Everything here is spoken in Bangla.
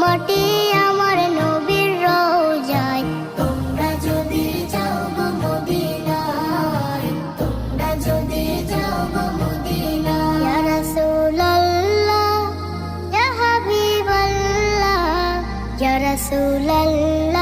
মাটি আমার নবীর রওজায়। তোমরা যদি যাও গো মদিনায়, তোমরা যদি যাও গো মদিনায়। ইয়া রাসূলুল্লাহ ইয়া হাবিবাল্লাহ ইয়া রাসূলুল্লাহ